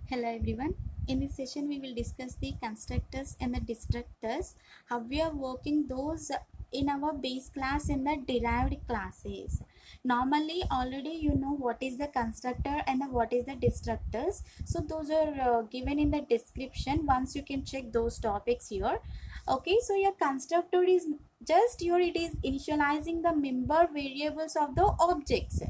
Hello everyone. In this session, we will discuss the constructors and the destructors, how we are working those in our base class and the derived classes. Normally, already you know what is the constructor and what is the destructors. So those are given in the description. Once you can check those topics here. Okay, so your constructor is just here. It is initializing the member variables of the objects,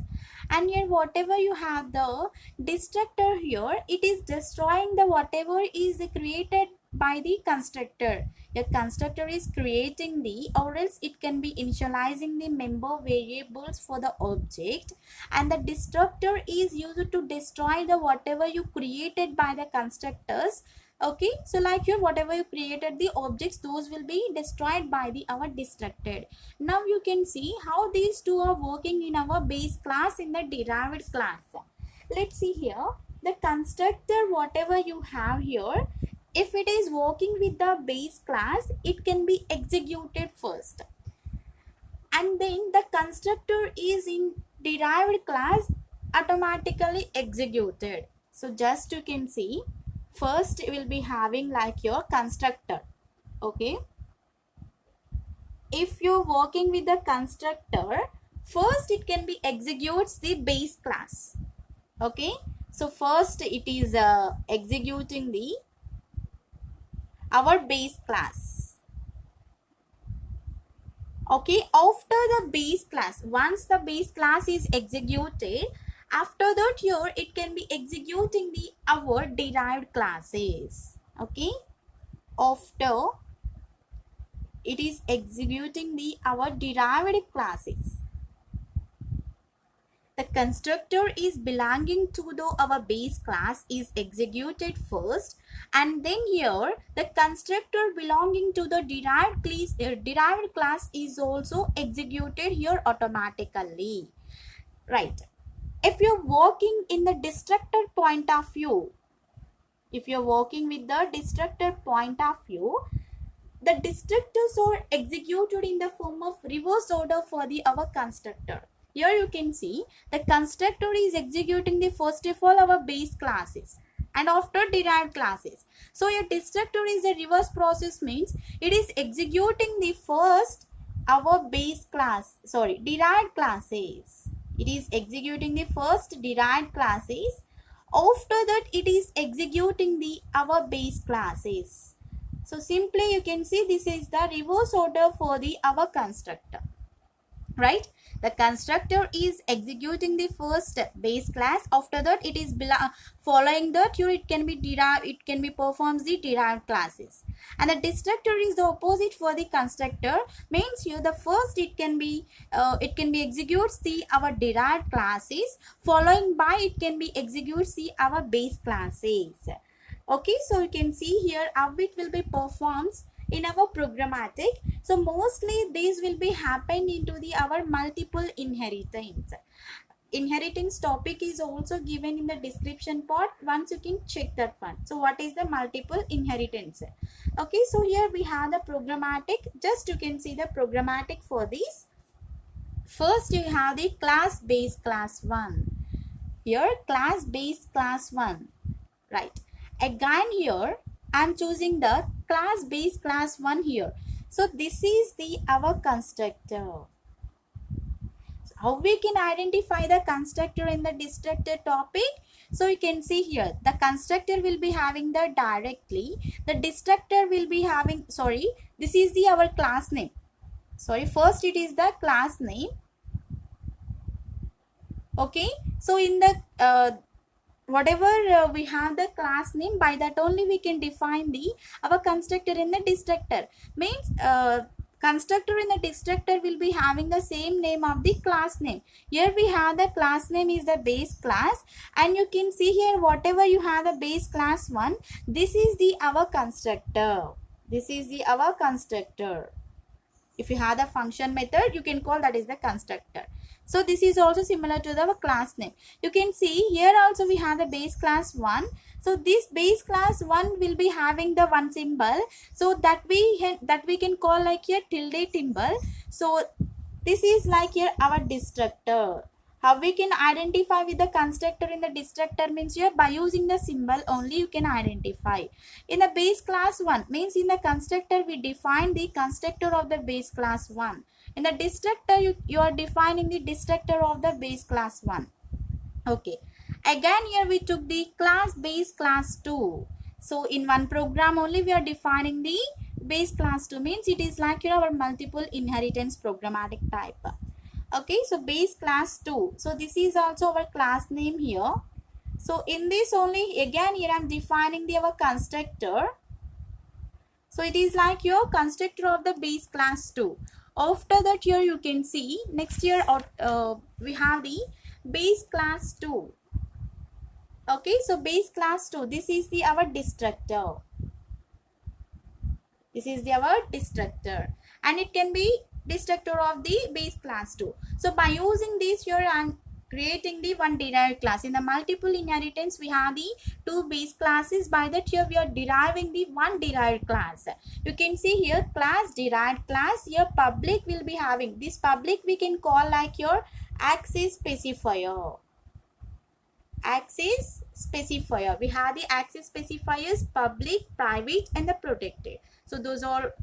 and here whatever you have the destructor here, it is destroying the whatever is created by the constructor. The constructor is creating the, or else it can be initializing the member variables for the object, and the destructor is used to destroy the whatever you created by the constructors. Okay, so like here whatever you created the objects, those will be destroyed by the our destructed. Now you can see how these two are working in our base class in the derived class. Let's see here the constructor whatever you have here, if it is working with the base class, it can be executed first, and then the constructor is in derived class automatically executed. So just you can see, first it will be having like your constructor. Okay, if you're working with the constructor, first it can be executes the base class. Okay, so first it is executing the our base class. Okay, after the base class, once the base class is executed, after that here it can be executing the our derived classes. Okay, after it is executing the our derived classes. The constructor is belonging to the our base class is executed first, and then here the constructor belonging to the derived class is also executed here automatically. Right. If you're working in the destructor point of view, if you're working with the destructor point of view, the destructors are executed in the form of reverse order for the our constructor. Here you can see the constructor is executing the first of all our base classes and after derived classes. So your destructor is a reverse process, means it is executing the first our base class, sorry, derived classes. It is executing the first derived classes. After that it is executing the our base classes. So simply you can see this is the reverse order for the our constructor. Right, the constructor is executing the first base class, after that it is following that here it can be derived, it can be performs the derived classes, and the destructor is the opposite for the constructor, means here the first it can be executes the our derived classes, following by it can be executes the our base classes. Okay, so you can see here how it will be performs in our programmatic. So mostly these will be happen into the our multiple inheritance topic is also given in the description part. Once you can check that one. So what is the multiple inheritance? Okay, so here we have the programmatic. Just you can see the programmatic for this. First you have the class base class 1. Here class base class 1. Right, again here I am choosing the class base class 1 here. So this is the our constructor. So how we can identify the constructor in the destructor topic? So you can see here the constructor will be having the directly, the destructor will be having, sorry, this is the our class name. Sorry, first it is the class name. Okay, so in the whatever we have the class name, by that only we can define the our constructor in the destructor, means constructor in the destructor will be having the same name of the class name. Here we have the class name is the base class, and you can see here whatever you have the base class 1, this is the our constructor, this is the our constructor. If you have the function method, you can call that is the constructor. So this is also similar to the class name. You can see here also we have the base class 1. So this base class 1 will be having the one symbol, so that we can call like here tilde symbol. So this is like here our destructor. How we can identify with the constructor in the destructor means here by using the symbol only you can identify. In the base class 1 means in the constructor we define the constructor of the base class 1. In the destructor you are defining the destructor of the base class 1. Okay. Again here we took the class base class 2. So in one program only we are defining the base class 2 means it is like our multiple inheritance programmatic type. Okay, so base class 2. So this is also our class name here. So in this only again here I am defining our constructor. So it is like your constructor of the base class 2. After that here you can see next here we have the base class 2. Okay, so base class 2, this is the our destructor. This is our destructor and it can be destructor of the base class 2. So by using this here I am creating the one derived class. In the multiple inheritance we have the two base classes. By that here we are deriving the one derived class. You can see here class derived class. Here public will be having this public we can call like your access specifier. Access specifier, we have the access specifiers public, private and the protected. So those are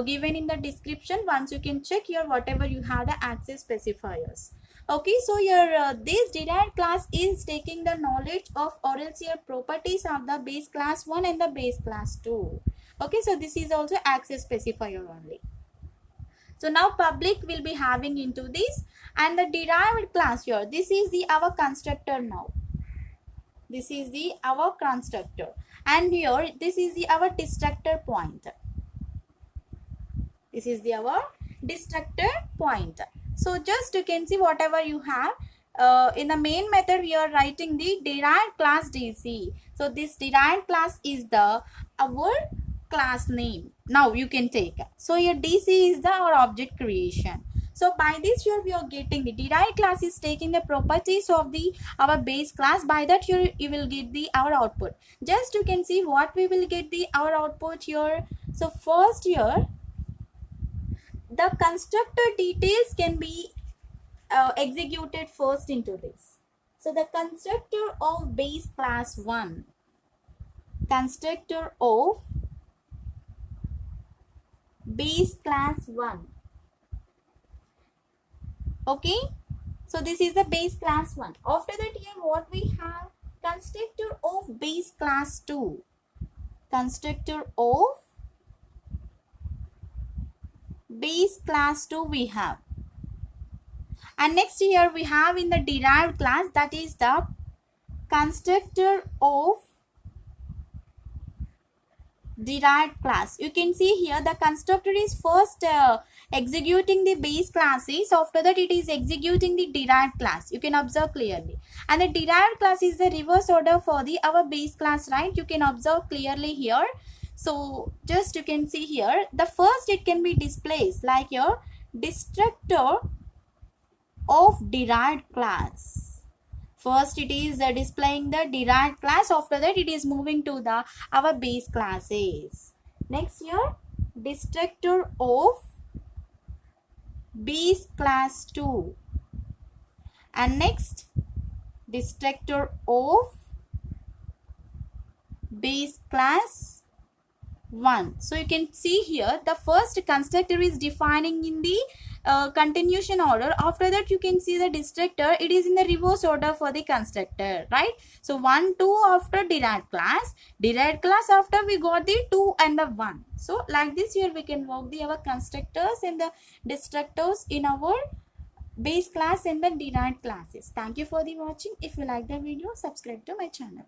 given in the description. Once you can check here whatever you have the access specifiers. Okay, so your this derived class is taking the knowledge of or else your properties of the base class 1 and the base class 2. Okay, so this is also access specifier only. So now public will be having into this and the derived class here, this is the our constructor now. This is the our constructor and here this is the our destructor point. This is the our destructor point. So just you can see whatever you have in the main method we are writing the derived class DC. So this derived class is the our class name. Now you can take. So your DC is the our object creation. So by this here we are getting the derived class is taking the properties of the our base class. By that here you will get the our output. Just you can see what we will get the our output here. So first here the constructor details can be executed first into this. So the constructor of base class 1, constructor of base class 1. Okay, so this is the base class 1. After that here what we have, constructor of base class 2, constructor of base class 2 we have. And next here we have in the derived class, that is the constructor of derived class. You can see here the constructor is first executing the base classes. After that it is executing the derived class. You can observe clearly. And the derived class is the reverse order for the our base class, right? You can observe clearly here. So just you can see here the first it can be displaced like your destructor of derived class. First it is displaying the derived class. After that it is moving to the our base classes. Next here destructor of base class 2 and next destructor of base class 1. So you can see here the first constructor is defining in the continuation order. After that you can see the destructor, it is in the reverse order for the constructor, right? So 1 2 after derived class after we got the 2 and the 1. So like this here we can work the our constructors and the destructors in our base class and the derived classes. Thank you for the watching. If you like the video, subscribe to my channel.